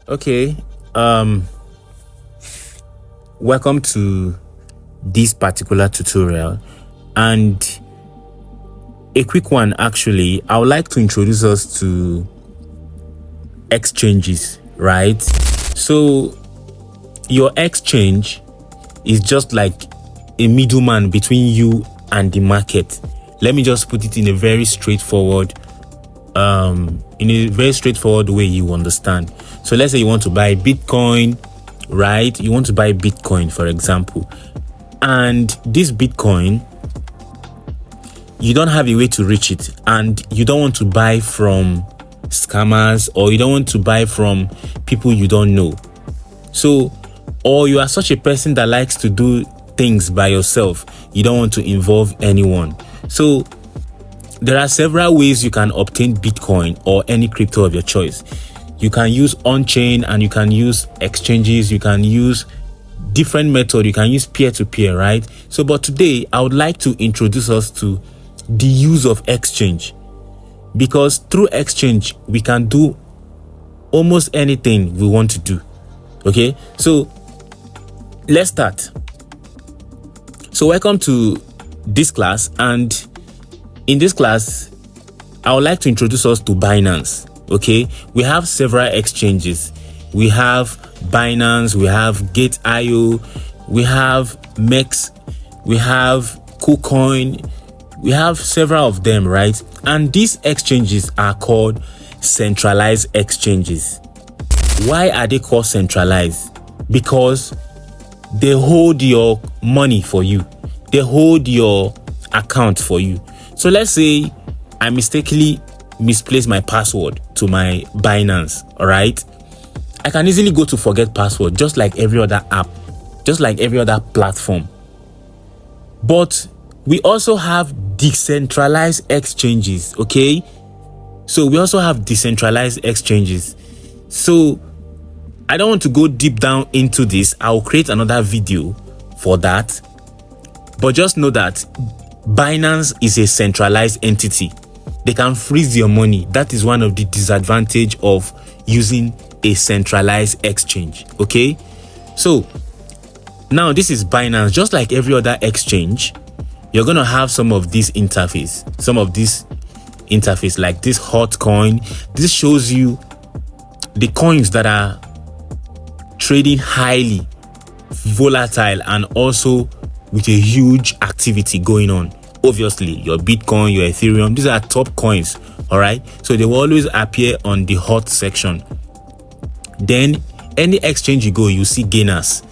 Okay, welcome to this particular tutorial, and a quick one. Actually, I would like to introduce us to exchanges, right? So your exchange is just like a middleman between you and the market. Let me just put it in a very straightforward way you understand. So let's say you want to buy Bitcoin, right? You want to buy Bitcoin, for example, and this Bitcoin, you don't have a way to reach it, and you don't want to buy from scammers, or you don't want to buy from people you don't know. So, or you are such a person that likes to do things by yourself, you don't want to involve anyone. So there are several ways you can obtain Bitcoin or any crypto of your choice. You can use on-chain, and you can use exchanges, you can use different methods, you can use peer-to-peer, right? So, but today I would like to introduce us to the use of exchange, because through exchange we can do almost anything we want to do. Okay, so let's start. So welcome to this class, and in this class I would like to introduce us to Binance. Okay, we have several exchanges. We have Binance, we have Gate.io, we have MEXC, we have KuCoin, we have several of them, right? And these exchanges are called centralized exchanges. Why are they called centralized? Because they hold your money for you, they hold your account for you. So let's say I mistakenly misplaced my password to my Binance, all right? I can easily go to forget password, just like every other app, just like every other platform. But we also have decentralized exchanges, okay? So we also have decentralized exchanges. So I don't want to go deep down into this. I'll create another video for that. But just know that Binance is a centralized entity. They can freeze your money. That is one of the disadvantages of using a centralized exchange, okay? So now this is Binance. Just like every other exchange, you're going to have some of this interface, like this hot coin. This shows you the coins that are trading highly volatile and also with a huge activity going on. Obviously your Bitcoin, your Ethereum, these are top coins, all right? So they will always appear on the hot section. Then any exchange you go, you see gainers.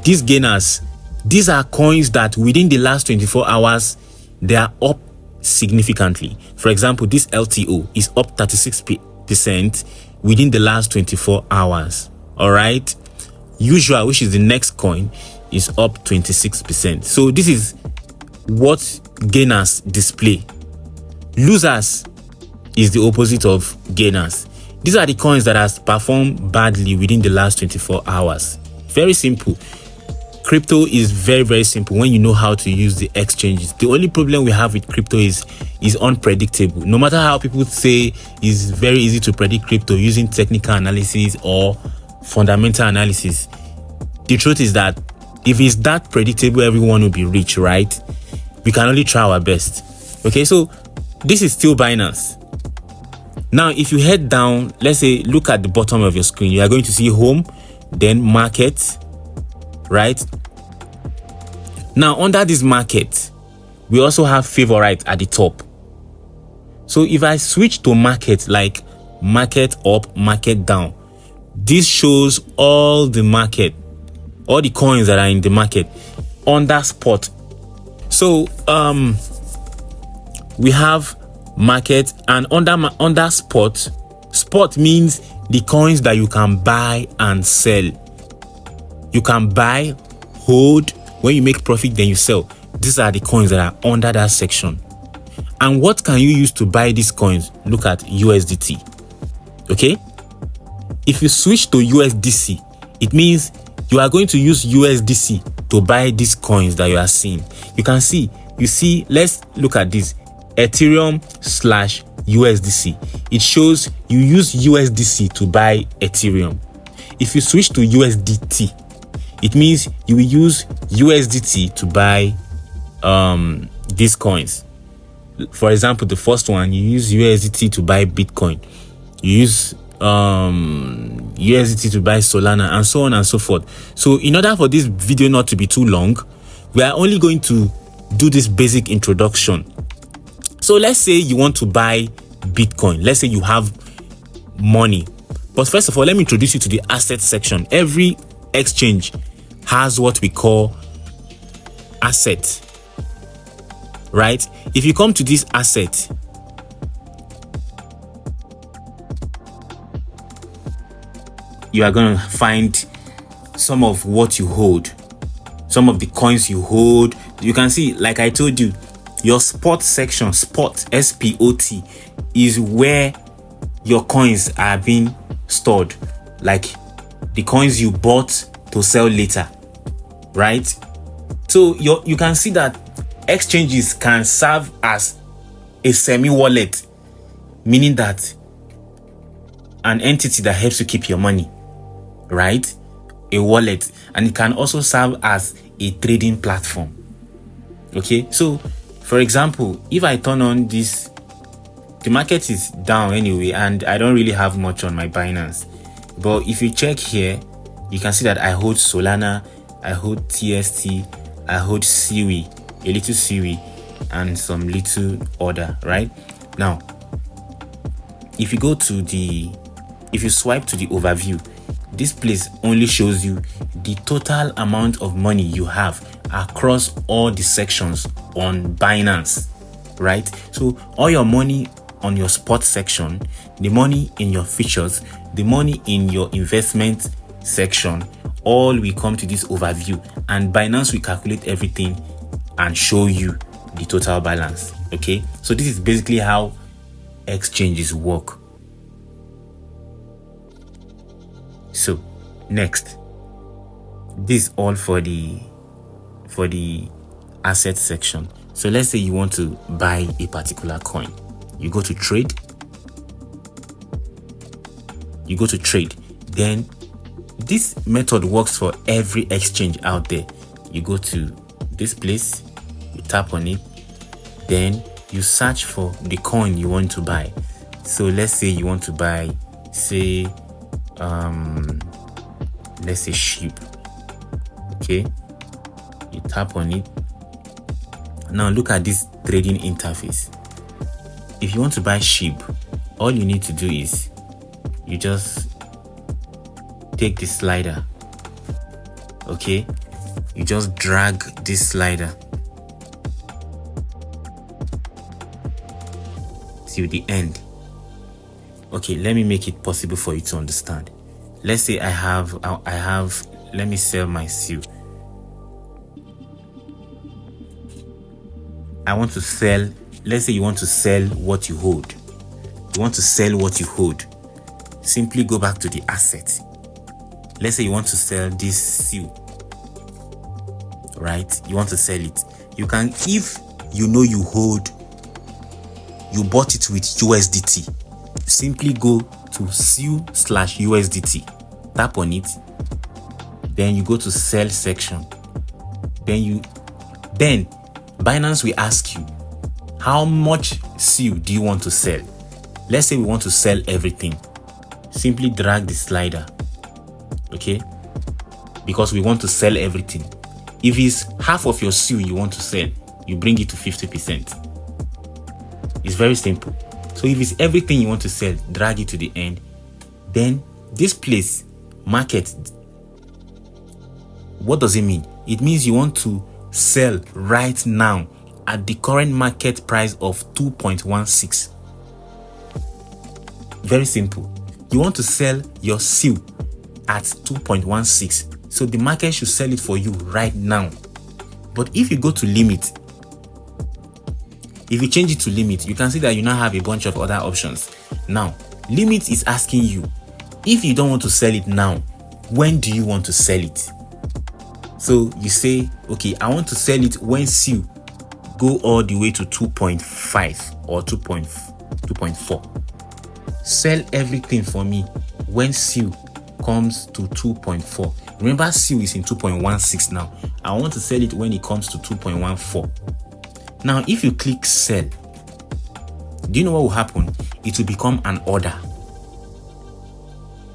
These gainers, these are coins that within the last 24 hours they are up significantly. For example, this LTO is up 36% within the last 24 hours, all right? Usual, which is the next coin, is up 26%. So this is what gainers display. Losers is the opposite of gainers. These are the coins that has performed badly within the last 24 hours. Very simple. Crypto is very simple when you know how to use the exchanges. The only problem we have with crypto is unpredictable. No matter how people say it's very easy to predict crypto using technical analysis or fundamental analysis, the truth is that if it's that predictable, everyone will be rich, right? We can only try our best. Okay, so this is still Binance. Now if you head down, let's say look at the bottom of your screen, you are going to see home, then market, right? Now under this market, we also have favorite at the top. So if I switch to market, like market up, market down, this shows all the market, all the coins that are in the market under spot. So we have market, and under spot. Spot means the coins that you can buy and sell. You can buy, hold, when you make profit then you sell. These are the coins that are under that section. And what can you use to buy these coins? Look at USDT. Okay, if you switch to USDC, it means you are going to use USDC to buy these coins that you are seeing. You see, let's look at this Ethereum / USDC. It shows you use USDC to buy Ethereum. if you switch to USDT, it means you will use USDT to buy these coins. For example, the first one, you use USDT to buy Bitcoin, you use USDT to buy Solana, and so on and so forth. So in order for this video not to be too long, we are only going to do this basic introduction. So let's say you want to buy Bitcoin. Let's say you have money. But first of all, let me introduce you to the asset section. Every exchange has what we call asset, right? If you come to this asset, you are going to find some of what you hold, some of the coins you hold. You can see, like I told you, your spot section, spot, S-P-O-T, is where your coins are being stored, like the coins you bought to sell later, right? So you can see that exchanges can serve as a semi-wallet, meaning that an entity that helps you keep your money, right? A wallet. And it can also serve as a trading platform. Okay, so for example, if I turn on this, the market is down anyway, and I don't really have much on my Binance. But if you check here, you can see that I hold Solana, I hold TST, I hold Siwi, a little Siwi, and some little other, right? Now, if you go to if you swipe to the overview, this place only shows you the total amount of money you have across all the sections on Binance, right? So all your money on your spot section, the money in your features, the money in your investment section, all will come to this overview, and Binance will calculate everything and show you the total balance. Okay, so this is basically how exchanges work. So next, this all for the asset section. So let's say you want to buy a particular coin. You go to trade. Then this method works for every exchange out there. You go to this place, you tap on it, then you search for the coin you want to buy. So let's say you want to buy, say let's say sheep. Okay, you tap on it. Now look at this trading interface. If you want to buy sheep, all you need to do is you just take the slider. Okay, you just drag this slider till the end. Okay, let me make it possible for you to understand. Let's say I have let me sell my seal. I want to sell. Let's say you want to sell what you hold. You want to sell what you hold. Simply go back to the asset. Let's say you want to sell this seal, right? You want to sell it. You can, if you know you hold, you bought it with USDT, simply go to seal/USDT, tap on it, then you go to sell section. Then Binance will ask you, how much seal do you want to sell? Let's say we want to sell everything. Simply drag the slider, okay? Because we want to sell everything. If it's half of your seal you want to sell, you bring it to 50%. It's very simple. So if it's everything you want to sell, drag it to the end. Then this place, market, what does it mean? It means you want to sell right now at the current market price of 2.16. Very simple. You want to sell your seal at 2.16. So the market should sell it for you right now. But if you go to limit, if you change it to limit, you can see that you now have a bunch of other options. Now, limit is asking you, if you don't want to sell it now, when do you want to sell it? So you say, okay, I want to sell it when seal go all the way to 2.5 or 2.4. Sell everything for me when seal comes to 2.4. Remember, CU is in 2.16 now. I want to sell it when it comes to 2.14. Now, if you click sell, do you know what will happen? It will become an order.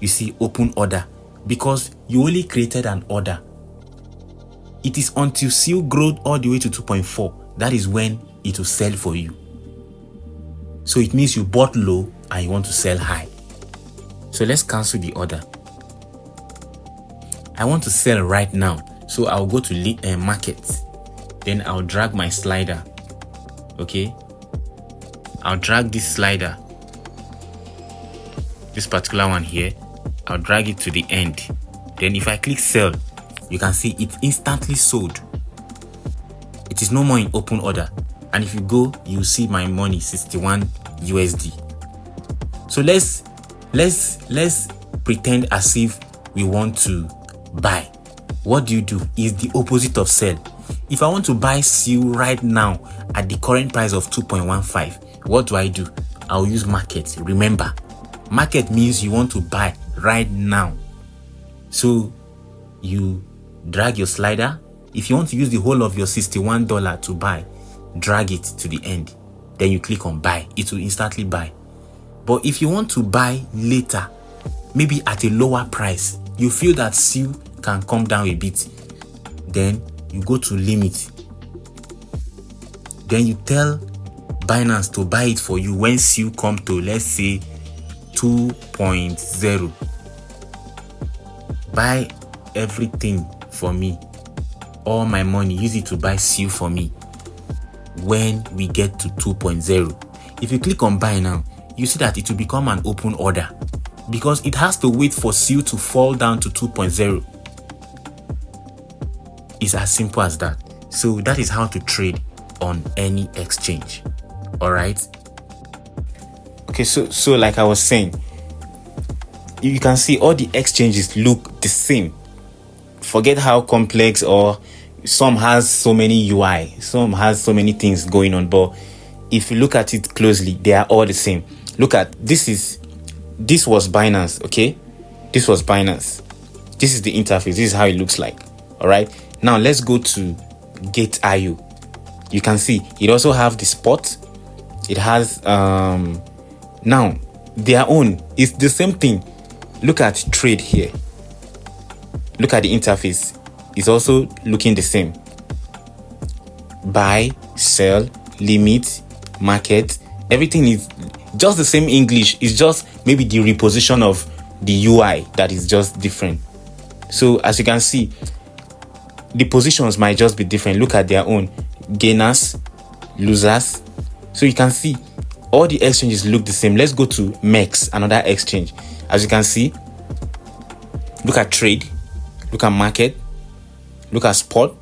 You see, open order, because you only created an order. It is until CU grows all the way to 2.4, that is when it will sell for you. So it means you bought low and you want to sell high. So let's cancel the order. I want to sell right now, so I'll go to market. Then I'll drag my slider. Okay, I'll drag this slider, this particular one here. I'll drag it to the end. Then if I click sell, you can see it instantly sold. It is no more in open order. And if you go, you see my money, 61 USD. So let's pretend as if we want to buy. What do? Is the opposite of sell. If I want to buy CU right now at the current price of 2.15, what do? I'll use market. Remember, market means you want to buy right now. So you drag your slider. If you want to use the whole of your $61 to buy, drag it to the end. Then you click on buy. It will instantly buy. But if you want to buy later, maybe at a lower price, you feel that CU can come down a bit, then you go to limit. Then you tell Binance to buy it for you when CU come to, let's say, 2.0. Buy everything for me. All my money, use it to buy CU for me when we get to 2.0. If you click on buy now, you see that it will become an open order, because it has to wait for CU to fall down to 2.0. It's as simple as that. So that is how to trade on any exchange. All right. Okay, so like I was saying, you can see all the exchanges look the same. Forget how complex, or some has so many UI, some has so many things going on, but if you look at it closely, they are all the same. Look at this was Binance. Okay, this was Binance. This is the interface. This is how it looks like. All right, now let's go to Gate.io. You can see it also have the spot. It has now their own. It's the same thing. Look at trade here. Look at the interface. It's also looking the same. Buy, sell, limit, market. Everything is just the same English. It's just maybe the reposition of the UI that is just different. So as you can see, the positions might just be different. Look at their own. Gainers, losers. So you can see all the exchanges look the same. Let's go to MEXC, another exchange. As you can see, look at trade, look at market, look at spot,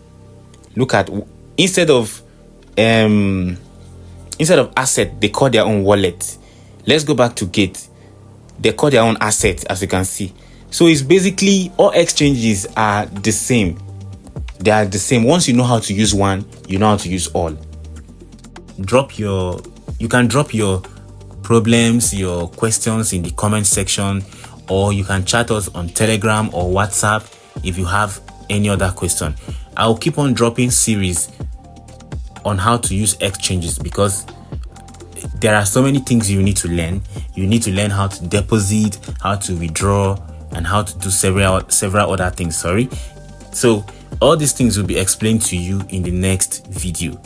look at instead of asset, they call their own wallet. Let's go back to Gate. They call their own asset, as you can see. So it's basically all exchanges are the same. They are the same. Once you know how to use one, you know how to use all. You can drop your problems, your questions in the comment section, or you can chat us on Telegram or WhatsApp if you have any other question. I'll keep on dropping series on how to use exchanges, because there are so many things you need to learn. You need to learn how to deposit, how to withdraw, and how to do several other things. So all these things will be explained to you in the next video.